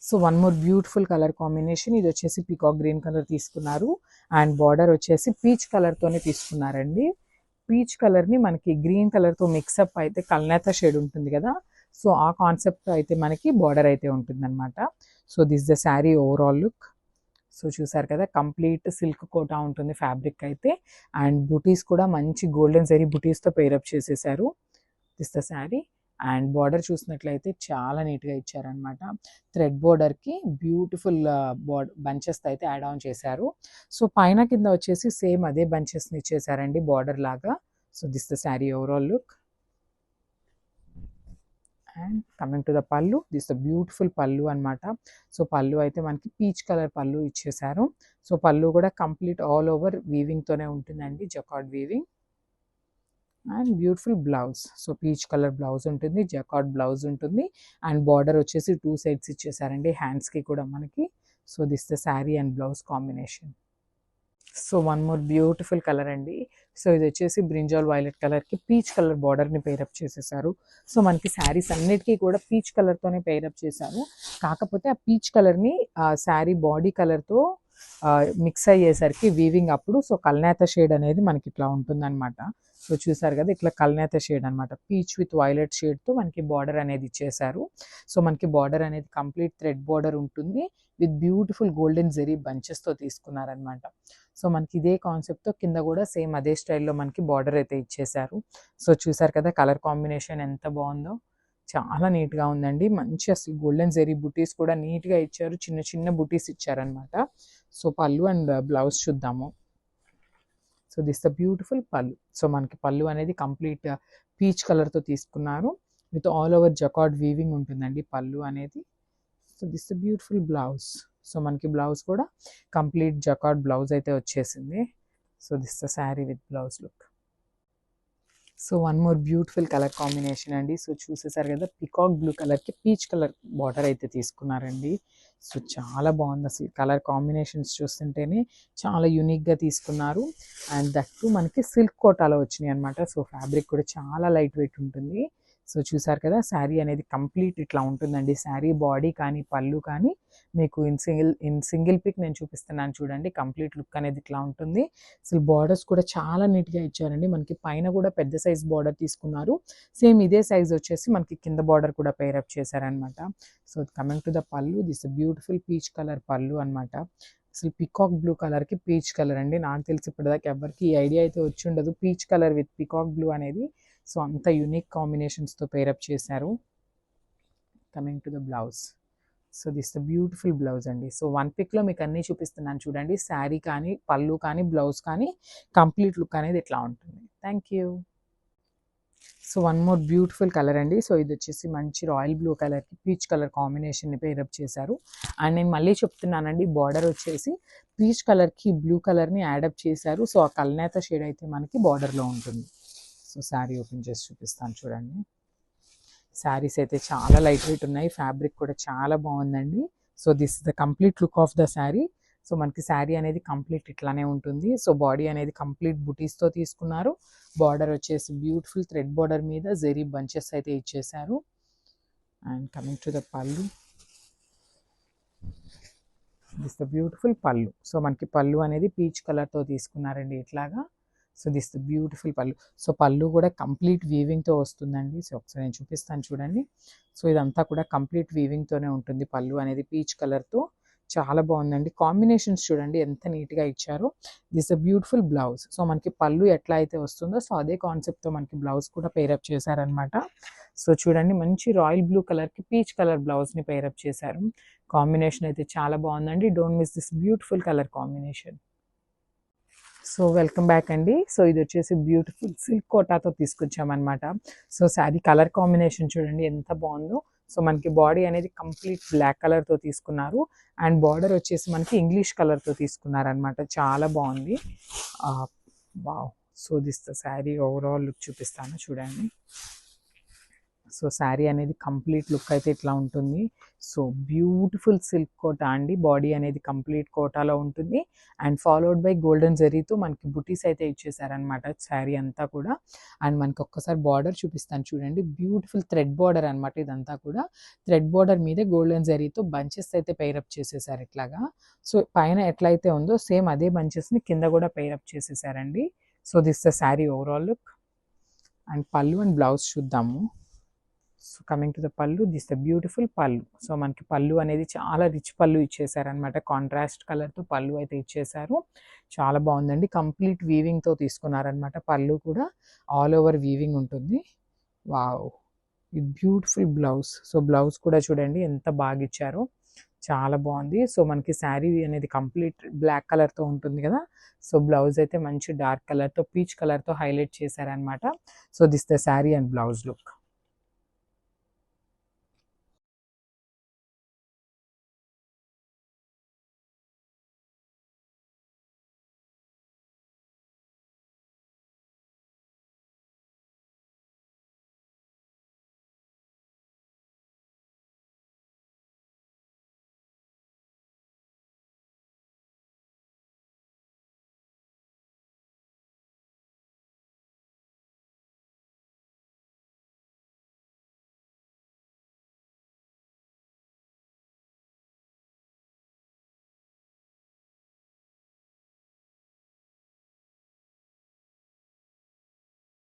So one more beautiful colour combination. ఇది వచ్చేసి peacock green colour తీసుకున్నారు అండ్ బార్డర్ వచ్చేసి పీచ్ కలర్తోనే తీసుకున్నారండి. పీచ్ కలర్ని మనకి గ్రీన్ కలర్తో మిక్సప్ అయితే కల్నేత షేడ్ ఉంటుంది కదా, సో ఆ కాన్సెప్ట్ అయితే మనకి బార్డర్ అయితే ఉంటుంది అనమాట. So this the sari overall look. So చూసారు కదా, కంప్లీట్ సిల్క్ కోటా ఉంటుంది ఫ్యాబ్రిక్ అయితే, అండ్ బుటీస్ కూడా మంచి గోల్డెన్ జరీ బుటీస్తో పేరప్ చేసేసారు. This the sari. And border చూసినట్లయితే చాలా నీట్గా ఇచ్చారనమాట. థ్రెడ్ బార్డర్కి బ్యూటిఫుల్ బంచెస్ అయితే యాడ్ ఆన్ చేశారు. సో పైన కింద వచ్చేసి సేమ్ అదే బంచెస్ని ఇచ్చేసారండి బార్డర్ లాగా. So this the sari overall look. And coming to the pallu, this the beautiful పళ్ళు అనమాట. సో పళ్ళు అయితే మనకి పీచ్ కలర్ పళ్ళు ఇచ్చేసారు. సో పళ్ళు కూడా కంప్లీట్ ఆల్ ఓవర్ వీవింగ్తోనే ఉంటుందండి, jacquard weaving. And beautiful blouse. So peach colour blouse ఉంటుంది, జకార్డ్ బ్లౌజ్ ఉంటుంది, అండ్ బార్డర్ వచ్చేసి 2 సైడ్స్ ఇచ్చేసారండి హ్యాండ్స్కి కూడా మనకి. So this the sari and blouse combination. So one more beautiful colour అండి. సో ఇది వచ్చేసి బ్రింజాల్ వైలెట్ కలర్కి పీచ్ కలర్ బార్డర్ని పేరప్ చేసేసారు. సో మనకి శారీస్ అన్నిటికీ కూడా పీచ్ కలర్తోనే పేరప్ చేశారు. కాకపోతే ఆ పీచ్ కలర్ని శారీ బాడీ కలర్తో మిక్స్ అయ్యేసరికి వీవింగ్ అప్పుడు సో కల్నేత షేడ్ అనేది మనకి ఇట్లా ఉంటుందన్నమాట. సో చూసారు కదా, ఇట్లా కల్నేత షేడ్ అనమాట, పీచ్ విత్ వైలెట్ షేడ్తో మనకి బార్డర్ అనేది ఇచ్చేసారు. సో మనకి బార్డర్ అనేది కంప్లీట్ థ్రెడ్ బార్డర్ ఉంటుంది విత్ బ్యూటిఫుల్ గోల్డెన్ జెరీ బంచెస్తో తీసుకున్నారనమాట. సో మనకి ఇదే కాన్సెప్ట్తో కింద కూడా సేమ్ అదే స్టైల్లో మనకి బార్డర్ అయితే ఇచ్చేసారు. సో చూసారు కదా కలర్ కాంబినేషన్ ఎంత బాగుందో, చాలా నీట్గా ఉందండి. మంచి అసలు గోల్డెన్ జెరీ బుటీస్ కూడా నీట్గా ఇచ్చారు, చిన్న చిన్న బుటీస్ ఇచ్చారనమాట. సో పళ్ళు అండ్ బ్లౌజ్ చూద్దాము. So this the beautiful pallu. So మనకి పళ్ళు అనేది కంప్లీట్ పీచ్ కలర్తో తీసుకున్నారు with all over jacquard weaving ఉంటుందండి పళ్ళు అనేది. So this the beautiful blouse. So మనకి బ్లౌజ్ కూడా కంప్లీట్ జకార్డ్ బ్లౌజ్ అయితే వచ్చేసింది. So this the sari with blouse look. So one more beautiful colour combination అండి. సో చూసేసారు కదా, పికాక్ బ్లూ కలర్కి పీచ్ కలర్ బార్డర్ అయితే తీసుకున్నారండి. సో చాలా బాగుంది అసలు, కలర్ కాంబినేషన్స్ చూస్తుంటేనే చాలా యూనిక్గా తీసుకున్నారు. అండ్ దట్టు మనకి సిల్క్ కోటాలో వచ్చినాయి అనమాట. సో ఫ్యాబ్రిక్ కూడా చాలా లైట్ వెయిట్ ఉంటుంది. సో చూసారు కదా, శారీ అనేది కంప్లీట్ ఇట్లా ఉంటుందండి. శారీ బాడీ కానీ పళ్ళు కానీ మీకు ఇన్ సింగిల్ పిక్ నేను చూపిస్తున్నాను చూడండి. కంప్లీట్ లుక్ అనేది ఇట్లా ఉంటుంది. అసలు బార్డర్స్ కూడా చాలా నీట్గా ఇచ్చారండి. మనకి పైన కూడా పెద్ద సైజ్ బార్డర్ తీసుకున్నారు. సేమ్ ఇదే సైజ్ వచ్చేసి మనకి కింద బార్డర్ కూడా పేరప్ చేశారనమాట. So coming to the pallu, this beautiful peach colour పళ్ళు అనమాట. అసలు పికాక్ బ్లూ కలర్కి పీచ్ కలర్ అండి. నాకు తెలిసి ఇప్పటిదాకా ఎవరికి ఈ ఐడియా అయితే వచ్చి ఉండదు, peach colour with peacock blue అనేది. సో అంత యూనిక్ కాంబినేషన్స్తో పేరప్ చేశారు. Coming to the blouse. So this the beautiful blouse అండి. సో వన్ పిక్లో మీకు అన్నీ చూపిస్తున్నాను చూడండి. శారీ కానీ పళ్ళు కానీ బ్లౌజ్ కానీ కంప్లీట్ లుక్ అనేది ఇట్లా ఉంటుంది. Thank you. So one more beautiful colour అండి. సో ఇది వచ్చేసి మంచి రాయల్ బ్లూ కలర్కి పీచ్ కలర్ కాంబినేషన్ని పేరప్ చేశారు. అండ్ నేను మళ్ళీ చెప్తున్నానండి, బార్డర్ వచ్చేసి పీచ్ కలర్కి బ్లూ కలర్ని యాడప్ చేశారు. సో ఆ కల్నేత షేడ్ అయితే మనకి బార్డర్లో ఉంటుంది. సో శారీ ఓపెన్ చేసి చూపిస్తాను చూడండి. శారీస్ అయితే చాలా లైట్ వెయిట్ ఉన్నాయి, ఫ్యాబ్రిక్ కూడా చాలా బాగుందండి. So this is the complete look of the sari. So మనకి శారీ అనేది కంప్లీట్ ఇట్లానే ఉంటుంది. సో బాడీ అనేది కంప్లీట్ బుటీస్తో తీసుకున్నారు. బార్డర్ వచ్చేసి బ్యూటిఫుల్ థ్రెడ్ బార్డర్ మీద జెరీ బంచెస్ అయితే ఇచ్చేసారు. And coming to the pallu, this the beautiful pallu. So మనకి పళ్ళు అనేది పీచ్ కలర్తో తీసుకున్నారండి ఇట్లాగా. So this the beautiful pallu. So పళ్ళు కూడా కంప్లీట్ వీవింగ్తో వస్తుందండి. సో ఒకసారి నేను చూపిస్తాను చూడండి. సో ఇదంతా కూడా కంప్లీట్ వీవింగ్తోనే ఉంటుంది. పళ్ళు అనేది పీచ్ కలర్తో చాలా బాగుందండి. కాంబినేషన్స్ చూడండి ఎంత నీట్గా ఇచ్చారో. This the beautiful blouse. So మనకి పళ్ళు ఎట్లా అయితే వస్తుందో సో అదే కాన్సెప్ట్తో మనకి బ్లౌజ్ కూడా పేరప్ చేశారనమాట. సో చూడండి, మంచి రాయల్ బ్లూ కలర్కి పీచ్ కలర్ బ్లౌజ్ని పేరప్ చేశారు. కాంబినేషన్ అయితే చాలా బాగుందండి. Don't miss this beautiful colour combination. So welcome back అండి. సో ఇది వచ్చేసి బ్యూటిఫుల్ సిల్క్ కోటాతో తీసుకొచ్చామన్నమాట. సో శారీ కలర్ కాంబినేషన్ చూడండి ఎంత బాగుందో. సో మనకి బాడీ అనేది కంప్లీట్ బ్లాక్ కలర్తో తీసుకున్నారు. అండ్ బార్డర్ వచ్చేసి మనకి ఇంగ్లీష్ కలర్తో తీసుకున్నారనమాట. చాలా బాగుంది. Wow. So this the sari overall look చూపిస్తాను చూడండి. సో శారీ అనేది కంప్లీట్ లుక్ అయితే ఇట్లా ఉంటుంది. సో బ్యూటిఫుల్ సిల్క్ కోటా అండి. బాడీ అనేది కంప్లీట్ కోటాలో ఉంటుంది అండ్ ఫాలోడ్ బై గోల్డెన్ జరీతో మనకి బుటీస్ అయితే ఇచ్చేసారనమాట శారీ అంతా కూడా. అండ్ మనకి ఒక్కసారి బార్డర్ చూపిస్తాను చూడండి. బ్యూటిఫుల్ థ్రెడ్ బార్డర్ అనమాట ఇదంతా కూడా. థ్రెడ్ బార్డర్ మీదే గోల్డెన్ జరీతో బంచెస్ అయితే పెయిరప్ చేసేసారు ఇట్లాగా. సో పైన ఎట్లయితే ఉందో సేమ్ అదే బంచెస్ని కింద కూడా పెయిరప్ చేసేసారండి. So this the sari overall look. And pallu and blouse చూద్దాము. So coming to the pallu, this the beautiful pallu. So మనకి పళ్ళు అనేది చాలా రిచ్ పళ్ళు ఇచ్చేసారనమాట. కాంట్రాస్ట్ కలర్తో పళ్ళు అయితే ఇచ్చేసారు. చాలా బాగుందండి. కంప్లీట్ వీవింగ్తో తీసుకున్నారనమాట. పళ్ళు కూడా ఆల్ ఓవర్ వీవింగ్ ఉంటుంది. వావ్, ఈ బ్యూటిఫుల్ బ్లౌజ్. సో బ్లౌజ్ కూడా చూడండి ఎంత బాగా ఇచ్చారో, చాలా బాగుంది. సో మనకి శారీ అనేది కంప్లీట్ బ్లాక్ కలర్తో ఉంటుంది కదా. సో బ్లౌజ్ అయితే మంచి డార్క్ కలర్తో పీచ్ కలర్తో హైలైట్ చేశారనమాట. So this the sari and blouse look.